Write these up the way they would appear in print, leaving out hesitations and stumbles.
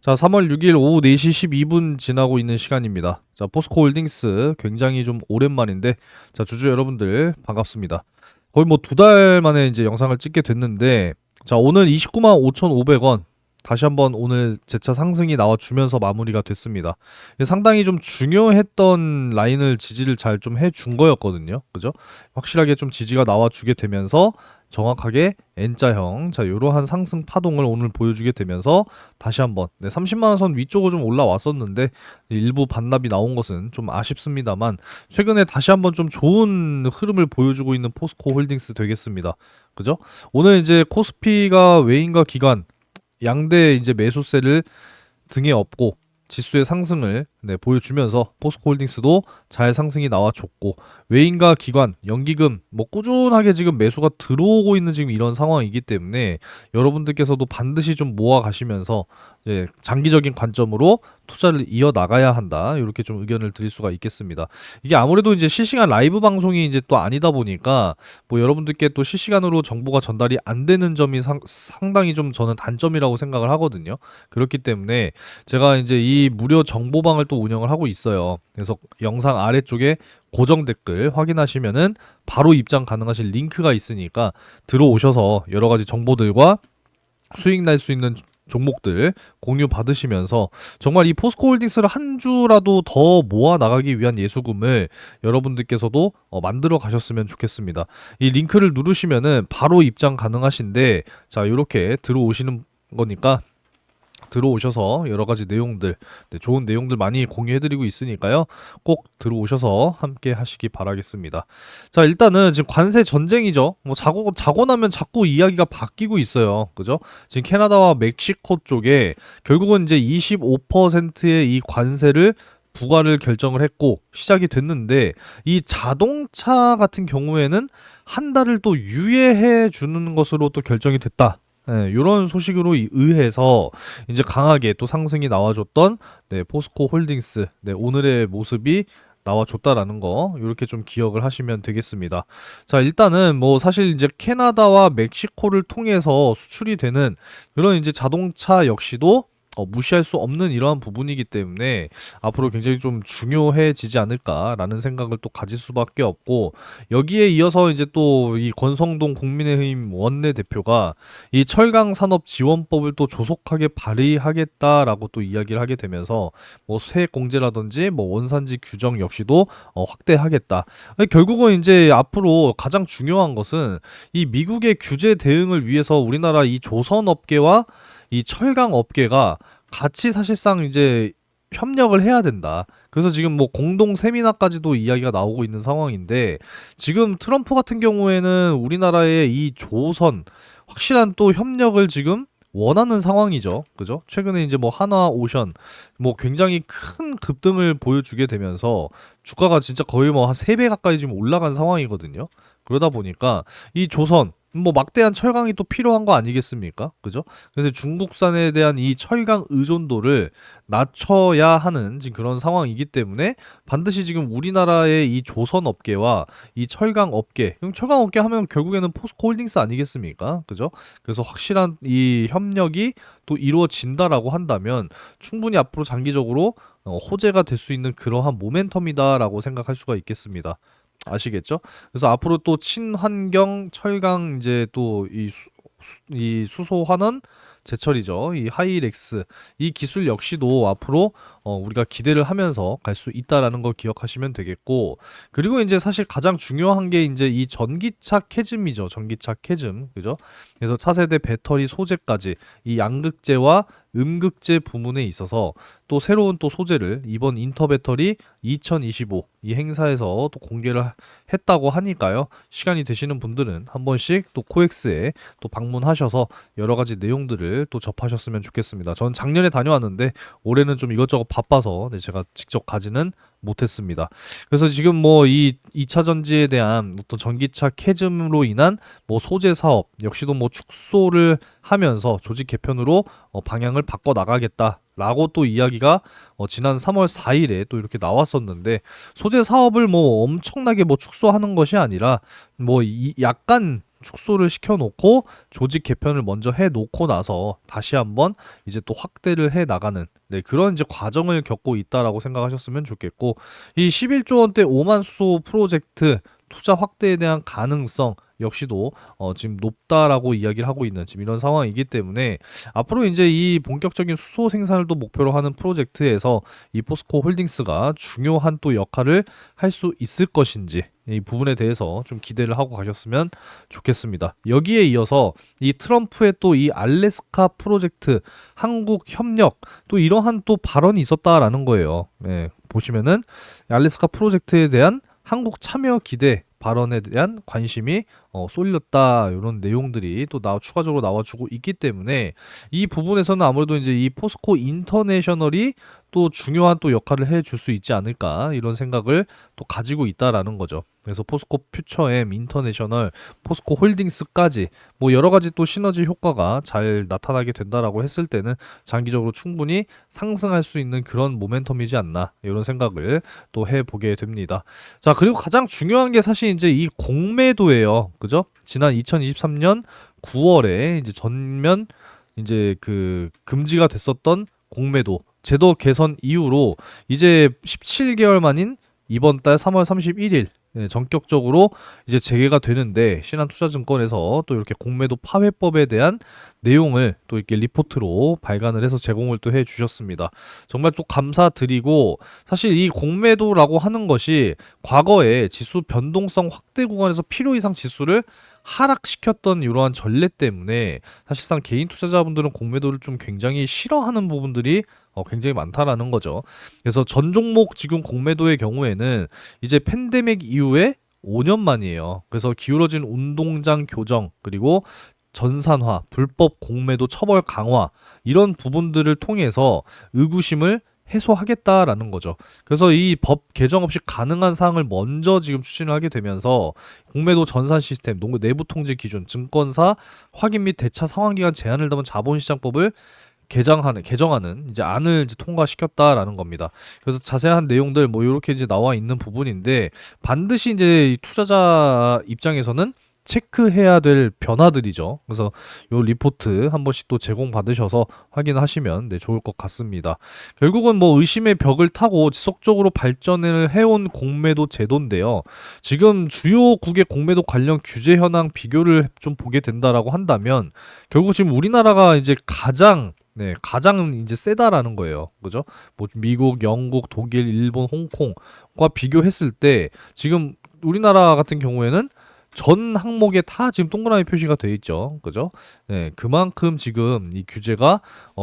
자, 3월 6일 오후 4시 12분 지나고 있는 시간입니다. 자, 포스코홀딩스 굉장히 좀 오랜만인데, 자, 주주 여러분들 반갑습니다. 거의 뭐 2달 만에 이제 영상을 찍게 됐는데, 자, 오늘 29만 5,500원. 다시 한번 오늘 재차 상승이 나와주면서 마무리가 됐습니다. 상당히 좀 중요했던 라인을 지지를 잘 좀 해준 거였거든요. 그죠? 확실하게 좀 지지가 나와주게 되면서 정확하게 N자형, 자, 요러한 상승 파동을 오늘 보여주게 되면서 다시 한번 30만원 선 위쪽으로 좀 올라왔었는데 일부 반납이 나온 것은 좀 아쉽습니다만 최근에 다시 한번 좀 좋은 흐름을 보여주고 있는 포스코 홀딩스 되겠습니다. 그죠? 오늘 이제 코스피가 외인과 기관 양대 이제 매수세를 등에 업고 지수의 상승을 보여주면서 포스코홀딩스도 잘 상승이 나와줬고 외인과 기관, 연기금 뭐 꾸준하게 지금 매수가 들어오고 있는 지금 이런 상황이기 때문에 여러분들께서도 반드시 좀 모아 가시면서 장기적인 관점으로 투자를 이어나가야 한다, 이렇게 좀 의견을 드릴 수가 있겠습니다. 이게 아무래도 이제 실시간 라이브 방송이 이제 또 아니다 보니까 뭐 여러분들께 또 실시간으로 정보가 전달이 안 되는 점이 상당히 좀 저는 단점이라고 생각을 하거든요. 그렇기 때문에 제가 이제 이 무료 정보방을 또 운영을 하고 있어요. 그래서 영상 아래쪽에 고정 댓글 확인하시면은 바로 입장 가능하신 링크가 있으니까 들어오셔서 여러 가지 정보들과 수익 날 수 있는 종목들 공유 받으시면서 정말 이 포스코홀딩스를 한 주라도 더 모아 나가기 위한 예수금을 여러분들께서도 만들어 가셨으면 좋겠습니다. 이 링크를 누르시면은 바로 입장 가능하신데, 자, 이렇게 들어오시는 거니까 들어오셔서 여러가지 내용들, 좋은 내용들 많이 공유해드리고 있으니까요, 꼭 들어오셔서 함께 하시기 바라겠습니다. 자, 일단은 지금 관세 전쟁이죠. 뭐 자고 나면 자꾸 이야기가 바뀌고 있어요. 그죠? 지금 캐나다와 멕시코 쪽에 결국은 이제 25%의 이 관세를 부과를 결정을 했고 시작이 됐는데, 이 자동차 같은 경우에는 한 달을 또 유예해 주는 것으로 또 결정이 됐다. 이런 소식으로 의해서 이제 강하게 또 상승이 나와줬던 포스코 홀딩스 오늘의 모습이 나와줬다라는 거, 이렇게 좀 기억을 하시면 되겠습니다. 자, 일단은 뭐 사실 이제 캐나다와 멕시코를 통해서 수출이 되는 그런 이제 자동차 역시도 무시할 수 없는 이러한 부분이기 때문에 앞으로 굉장히 좀 중요해지지 않을까라는 생각을 또 가질 수밖에 없고, 여기에 이어서 이제 또 이 권성동 국민의힘 원내대표가 이 철강산업지원법을 또 조속하게 발의하겠다라고 또 이야기를 하게 되면서 뭐 세액공제라든지 뭐 원산지 규정 역시도 확대하겠다. 결국은 이제 앞으로 가장 중요한 것은 이 미국의 규제 대응을 위해서 우리나라 이 조선업계와 이 철강 업계가 같이 사실상 이제 협력을 해야 된다. 그래서 지금 뭐 공동 세미나까지도 이야기가 나오고 있는 상황인데, 지금 트럼프 같은 경우에는 우리나라의 이 조선 확실한 또 협력을 지금 원하는 상황이죠. 그죠? 최근에 이제 뭐 하나오션 뭐 굉장히 큰 급등을 보여주게 되면서 주가가 진짜 거의 뭐 한 3배 가까이 지금 올라간 상황이거든요. 그러다 보니까 이 조선 뭐 막대한 철강이 또 필요한 거 아니겠습니까? 그죠? 그래서 중국산에 대한 이 철강 의존도를 낮춰야 하는 지금 그런 상황이기 때문에 반드시 지금 우리나라의 이 조선 업계와 이 철강 업계, 그럼 철강 업계 하면 결국에는 포스코 홀딩스 아니겠습니까? 그죠? 그래서 확실한 이 협력이 또 이루어진다라고 한다면 충분히 앞으로 장기적으로 호재가 될 수 있는 그러한 모멘텀이다라고 생각할 수가 있겠습니다. 아시겠죠? 그래서 앞으로 또 친환경 철강 이제 또 이 수소 환원 제철이죠. 이 하이렉스 이 기술 역시도 앞으로 우리가 기대를 하면서 갈 수 있다라는 걸 기억하시면 되겠고, 그리고 이제 사실 가장 중요한 게 이제 이 전기차 캐즘이죠. 전기차 캐즘, 그죠? 그래서 차세대 배터리 소재까지 이 양극재와 음극재 부문에 있어서 또 새로운 또 소재를 이번 인터배터리 2025 이 행사에서 또 공개를 했다고 하니까요. 시간이 되시는 분들은 한 번씩 또 코엑스에 또 방문하셔서 여러 가지 내용들을 또 접하셨으면 좋겠습니다. 전 작년에 다녀왔는데 올해는 좀 이것저것 바빠서 제가 직접 가지는 못했습니다. 그래서 지금 뭐 이 2차 전지에 대한 어떤 전기차 캐즘으로 인한 뭐 소재 사업 역시도 뭐 축소를 하면서 조직 개편으로 방향을 바꿔 나가겠다라고 또 이야기가 지난 3월 4일에 또 이렇게 나왔었는데, 소재 사업을 뭐 엄청나게 뭐 축소하는 것이 아니라 뭐 약간 축소를 시켜놓고 조직 개편을 먼저 해놓고 나서 다시 한번 이제 또 확대를 해 나가는 그런 이제 과정을 겪고 있다라고 생각하셨으면 좋겠고, 이 11조 원대 5만 수소 프로젝트 투자 확대에 대한 가능성 역시도 지금 높다라고 이야기를 하고 있는 지금 이런 상황이기 때문에, 앞으로 이제 이 본격적인 수소 생산을 또 목표로 하는 프로젝트에서 이 포스코 홀딩스가 중요한 또 역할을 할 수 있을 것인지, 이 부분에 대해서 좀 기대를 하고 가셨으면 좋겠습니다. 여기에 이어서 이 트럼프의 또 이 알래스카 프로젝트 한국 협력, 또 이러한 또 발언이 있었다라는 거예요. 보시면은 알래스카 프로젝트에 대한 한국 참여 기대 발언에 대한 관심이 쏠렸다, 이런 내용들이 또 추가적으로 나와주고 있기 때문에, 이 부분에서는 아무래도 이제 이 포스코 인터내셔널이 또 중요한 또 역할을 해줄 수 있지 않을까, 이런 생각을 또 가지고 있다라는 거죠. 그래서 포스코 퓨처엠, 인터내셔널, 포스코 홀딩스까지 뭐 여러 가지 또 시너지 효과가 잘 나타나게 된다라고 했을 때는 장기적으로 충분히 상승할 수 있는 그런 모멘텀이지 않나, 이런 생각을 또 해보게 됩니다. 자, 그리고 가장 중요한 게 사실 이제 이 공매도예요. 그죠? 지난 2023년 9월에 이제 전면 이제 그 금지가 됐었던 공매도 제도 개선 이후로 이제 17개월 만인 이번 달 3월 31일 전격적으로 이제 재개가 되는데, 신한투자증권에서 또 이렇게 공매도 파회법에 대한 내용을 또 이렇게 리포트로 발간을 해서 제공을 또 해주셨습니다. 정말 또 감사드리고, 사실 이 공매도라고 하는 것이 과거에 지수 변동성 확대 구간에서 필요 이상 지수를 하락시켰던 이러한 전례 때문에 사실상 개인 투자자분들은 공매도를 좀 굉장히 싫어하는 부분들이 굉장히 많다라는 거죠. 그래서 전 종목 지금 공매도의 경우에는 이제 팬데믹 이후에 5년 만이에요. 그래서 기울어진 운동장 교정, 그리고 전산화, 불법 공매도 처벌 강화, 이런 부분들을 통해서 의구심을 해소하겠다라는 거죠. 그래서 이 법 개정 없이 가능한 사항을 먼저 지금 추진을 하게 되면서 공매도 전산 시스템, 내부 통제 기준, 증권사 확인 및 대차 상환 기간 제한을 담은 자본시장법을 개정하는 이제 안을 이제 통과시켰다라는 겁니다. 그래서 자세한 내용들 뭐 이렇게 이제 나와 있는 부분인데, 반드시 이제 이 투자자 입장에서는 체크해야 될 변화들이죠. 그래서 요 리포트 한 번씩 또 제공받으셔서 확인하시면 좋을 것 같습니다. 결국은 뭐 의심의 벽을 타고 지속적으로 발전을 해온 공매도 제도인데요. 지금 주요국의 공매도 관련 규제 현황 비교를 좀 보게 된다라고 한다면, 결국 지금 우리나라가 이제 가장 이제 세다라는 거예요. 그죠? 뭐 미국, 영국, 독일, 일본, 홍콩과 비교했을 때 지금 우리나라 같은 경우에는 전 항목에 다 지금 동그라미 표시가 돼 있죠. 그죠? 그만큼 지금 이 규제가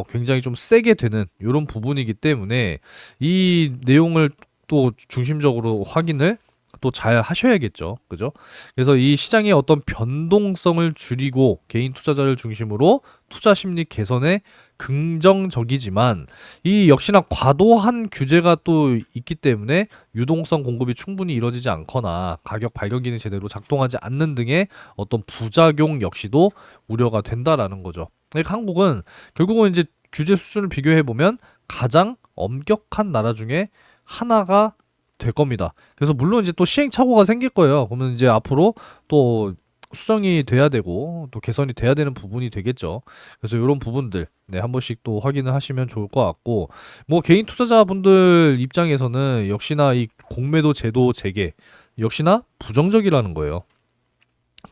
굉장히 좀 세게 되는 이런 부분이기 때문에, 이 내용을 또 중심적으로 확인을 또 잘 하셔야겠죠. 그죠? 그래서 이 시장의 어떤 변동성을 줄이고 개인 투자자를 중심으로 투자 심리 개선에 긍정적이지만, 이 역시나 과도한 규제가 또 있기 때문에 유동성 공급이 충분히 이루어지지 않거나 가격 발견 기능이 제대로 작동하지 않는 등의 어떤 부작용 역시도 우려가 된다라는 거죠. 그러니까 한국은 결국은 이제 규제 수준을 비교해 보면 가장 엄격한 나라 중에 하나가 될 겁니다. 그래서 물론 이제 또 시행착오가 생길 거예요. 그러면 이제 앞으로 또 수정이 돼야 되고 또 개선이 돼야 되는 부분이 되겠죠. 그래서 이런 부분들 한 번씩 또 확인을 하시면 좋을 것 같고, 뭐 개인 투자자분들 입장에서는 역시나 이 공매도 제도 재개 역시나 부정적이라는 거예요.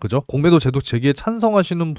그죠? 공매도 제도 재개에 찬성하시는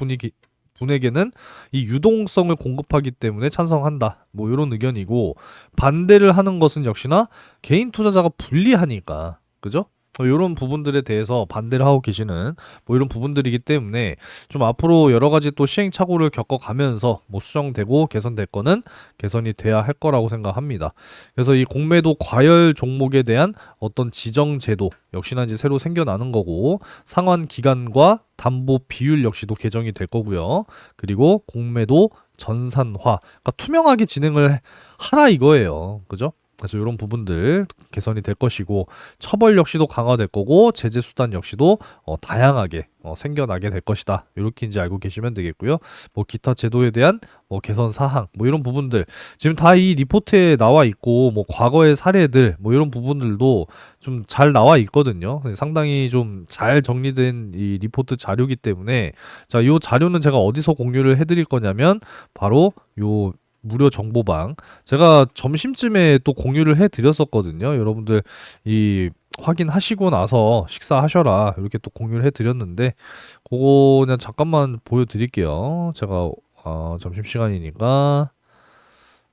분에게는 이 유동성을 공급하기 때문에 찬성한다, 뭐 이런 의견이고, 반대를 하는 것은 역시나 개인 투자자가 불리하니까, 그죠? 이런 부분들에 대해서 반대를 하고 계시는 뭐 이런 부분들이기 때문에, 좀 앞으로 여러 가지 또 시행착오를 겪어가면서 뭐 수정되고 개선될 거는 개선이 돼야 할 거라고 생각합니다. 그래서 이 공매도 과열 종목에 대한 어떤 지정 제도 역시나 이제 새로 생겨나는 거고, 상환 기간과 담보 비율 역시도 개정이 될 거고요. 그리고 공매도 전산화, 그러니까 투명하게 진행을 하라 이거예요. 그죠? 그래서 이런 부분들 개선이 될 것이고 처벌 역시도 강화될 거고 제재 수단 역시도 다양하게 생겨나게 될 것이다. 이렇게 이제 알고 계시면 되겠고요. 뭐 기타 제도에 대한 뭐 개선 사항 뭐 이런 부분들 지금 다 이 리포트에 나와 있고 뭐 과거의 사례들 뭐 이런 부분들도 좀 잘 나와 있거든요. 상당히 좀 잘 정리된 이 리포트 자료이기 때문에 자, 요 자료는 제가 어디서 공유를 해드릴 거냐면 바로 요 무료 정보방 제가 점심쯤에 또 공유를 해드렸었거든요. 여러분들 이 확인하시고 나서 식사하셔라 이렇게 또 공유를 해드렸는데 그거 그냥 잠깐만 보여드릴게요. 제가 점심시간이니까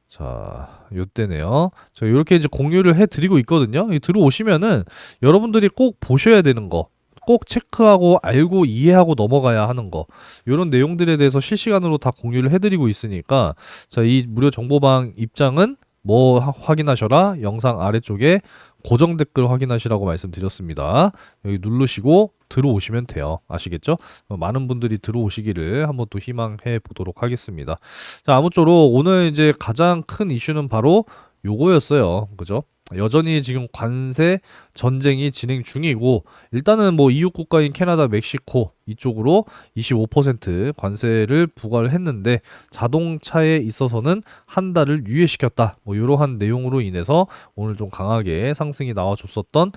자 요때네요. 저 이렇게 이제 공유를 해드리고 있거든요. 들어오시면은 여러분들이 꼭 보셔야 되는 거 꼭 체크하고 알고 이해하고 넘어가야 하는 거 이런 내용들에 대해서 실시간으로 다 공유를 해드리고 있으니까 자, 이 무료 정보방 입장은 뭐 확인하셔라 영상 아래쪽에 고정 댓글 확인하시라고 말씀드렸습니다. 여기 누르시고 들어오시면 돼요. 아시겠죠? 많은 분들이 들어오시기를 한번 또 희망해 보도록 하겠습니다. 자, 아무쪼록 오늘 이제 가장 큰 이슈는 바로 요거였어요. 그죠? 여전히 지금 관세 전쟁이 진행 중이고 일단은 뭐 이웃 국가인 캐나다, 멕시코 이쪽으로 25% 관세를 부과를 했는데 자동차에 있어서는 한 달을 유예시켰다. 뭐 이러한 내용으로 인해서 오늘 좀 강하게 상승이 나와줬었던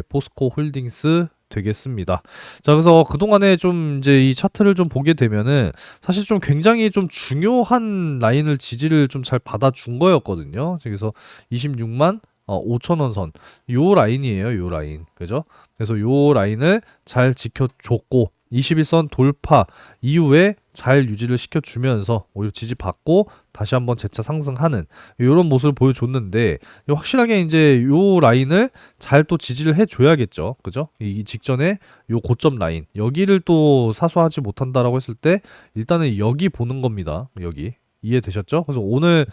포스코 홀딩스 되겠습니다. 자, 그래서 그동안에 좀 이제 이 차트를 좀 보게 되면은 사실 좀 굉장히 좀 중요한 라인을 지지를 좀 잘 받아준 거였거든요. 그래서 26만 5천원 선. 요 라인이에요, 요 라인. 그죠? 그래서 요 라인을 잘 지켜줬고, 21선 돌파 이후에 잘 유지를 시켜주면서 오히려 지지받고 다시 한번 재차 상승하는 이런 모습을 보여줬는데 확실하게 이제 요 라인을 잘 또 지지를 해줘야겠죠. 그죠? 이 직전에 요 고점 라인 여기를 또 사수하지 못한다라고 했을 때 일단은 여기 보는 겁니다. 여기. 이해되셨죠? 그래서 오늘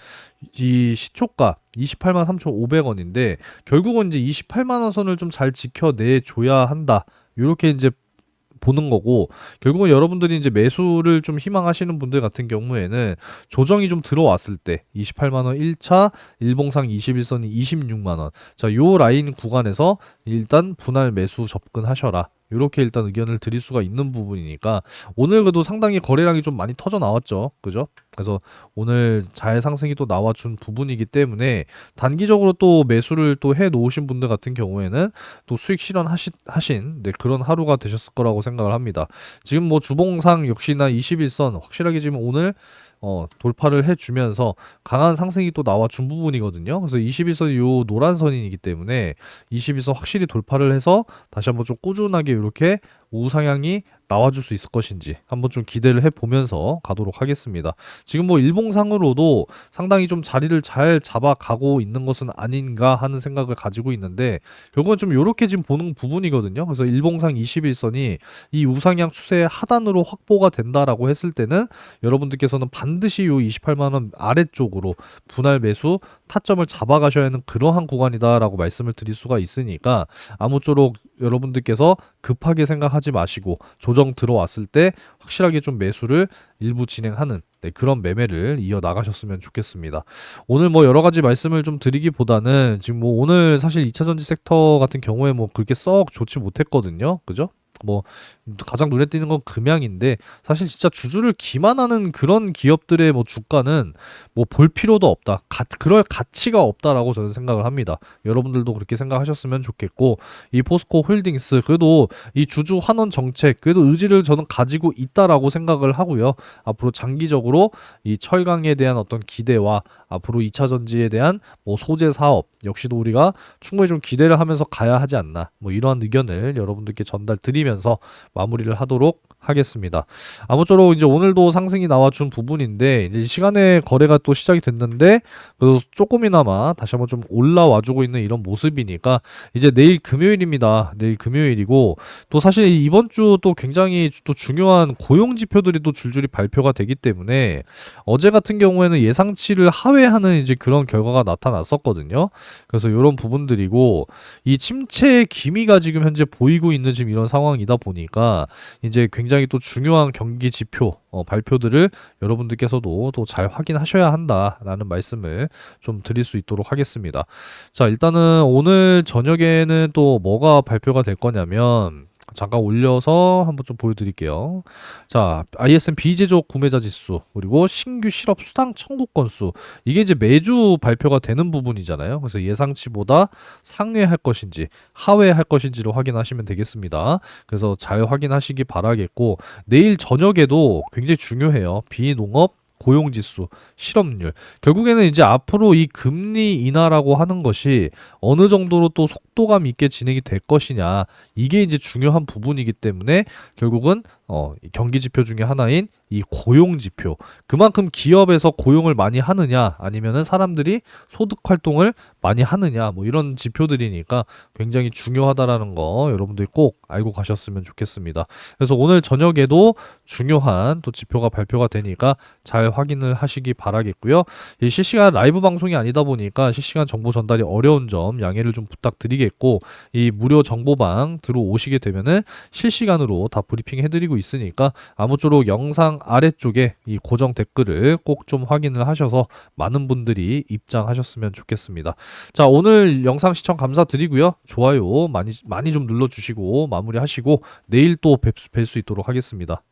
이 시초가 28만 3,500원인데 결국은 이제 28만 원 선을 좀 잘 지켜내줘야 한다. 이렇게 이제 보는 거고 결국은 여러분들이 이제 매수를 좀 희망하시는 분들 같은 경우에는 조정이 좀 들어왔을 때 28만 원 1차 일봉상 21선이 26만 원. 자, 요 라인 구간에서 일단 분할 매수 접근하셔라. 이렇게 일단 의견을 드릴 수가 있는 부분이니까 오늘 그래도 상당히 거래량이 좀 많이 터져 나왔죠. 그죠? 그래서 오늘 잘 상승이 또 나와준 부분이기 때문에 단기적으로 또 매수를 또 해 놓으신 분들 같은 경우에는 또 수익 실현하신 그런 하루가 되셨을 거라고 생각을 합니다. 지금 뭐 주봉상 역시나 21선 확실하게 지금 오늘 돌파를 해주면서 강한 상승이 또 나와준 부분이거든요. 그래서 21선이 요 노란 선이기 때문에 21선 확실히 돌파를 해서 다시 한번 좀 꾸준하게 이렇게 우상향이 나와줄 수 있을 것인지 한번 좀 기대를 해보면서 가도록 하겠습니다. 지금 뭐 일봉상으로도 상당히 좀 자리를 잘 잡아가고 있는 것은 아닌가 하는 생각을 가지고 있는데 결국은 좀 이렇게 지금 보는 부분이거든요. 그래서 일봉상 21선이 이 우상향 추세의 하단으로 확보가 된다라고 했을 때는 여러분들께서는 반드시 요 28만원 아래쪽으로 분할 매수 타점을 잡아가셔야 하는 그러한 구간이다라고 말씀을 드릴 수가 있으니까 아무쪼록 여러분들께서 급하게 생각하지 마시고 조정 들어왔을 때 확실하게 좀 매수를 일부 진행하는 그런 매매를 이어 나가셨으면 좋겠습니다. 오늘 뭐 여러 가지 말씀을 좀 드리기보다는 지금 뭐 오늘 사실 2차전지 섹터 같은 경우에 뭐 그렇게 썩 좋지 못했거든요. 그죠? 뭐 가장 눈에 띄는 건 금양인데 사실 진짜 주주를 기만하는 그런 기업들의 뭐 주가는 뭐 볼 필요도 없다. 그럴 가치가 없다라고 저는 생각을 합니다. 여러분들도 그렇게 생각하셨으면 좋겠고 이 포스코 홀딩스 그래도 이 주주 환원 정책 그래도 의지를 저는 가지고 있다라고 생각을 하고요. 앞으로 장기적으로 이 철강에 대한 어떤 기대와 앞으로 2차 전지에 대한 뭐 소재 사업 역시도 우리가 충분히 좀 기대를 하면서 가야 하지 않나 뭐 이러한 의견을 여러분들께 전달 드리면서 마무리를 하도록 하겠습니다. 아무쪼록 이제 오늘도 상승이 나와준 부분인데 이제 시간에 거래가 또 시작이 됐는데 그래도 조금이나마 다시 한번 좀 올라와주고 있는 이런 모습이니까 이제 내일 금요일입니다. 내일 금요일이고 또 사실 이번 주 또 굉장히 또 중요한 고용 지표들이 또 줄줄이 발표가 되기 때문에 어제 같은 경우에는 예상치를 하회하는 이제 그런 결과가 나타났었거든요. 그래서 이런 부분들이고 이 침체의 기미가 지금 현재 보이고 있는 지금 이런 상황이 상황이다 보니까 이제 굉장히 또 중요한 경기 지표 발표들을 여러분들께서도 또 잘 확인하셔야 한다라는 말씀을 좀 드릴 수 있도록 하겠습니다. 자, 일단은 오늘 저녁에는 또 뭐가 발표가 될 거냐면 잠깐 올려서 한번 좀 보여드릴게요. 자, ISM 비제조 구매자 지수, 그리고 신규 실업 수당 청구 건수. 이게 이제 매주 발표가 되는 부분이잖아요. 그래서 예상치보다 상회할 것인지 하회할 것인지를 확인하시면 되겠습니다. 그래서 잘 확인하시기 바라겠고, 내일 저녁에도 굉장히 중요해요. 비농업 고용지수, 실업률. 결국에는 이제 앞으로 이 금리 인하라고 하는 것이 어느 정도로 또 속도감 있게 진행이 될 것이냐. 이게 이제 중요한 부분이기 때문에 결국은 이 경기 지표 중에 하나인 이 고용 지표. 그만큼 기업에서 고용을 많이 하느냐, 아니면은 사람들이 소득 활동을 많이 하느냐, 뭐 이런 지표들이니까 굉장히 중요하다라는 거 여러분들이 꼭 알고 가셨으면 좋겠습니다. 그래서 오늘 저녁에도 중요한 또 지표가 발표가 되니까 잘 확인을 하시기 바라겠고요. 이 실시간 라이브 방송이 아니다 보니까 실시간 정보 전달이 어려운 점 양해를 좀 부탁드리겠고, 이 무료 정보방 들어오시게 되면은 실시간으로 다 브리핑 해드리고 있으니까 아무쪼록 영상 아래쪽에 이 고정 댓글을 꼭 좀 확인을 하셔서 많은 분들이 입장하셨으면 좋겠습니다. 자, 오늘 영상 시청 감사드리고요. 좋아요 많이 좀 눌러주시고 마무리하시고 내일 또 뵐 수 있도록 하겠습니다.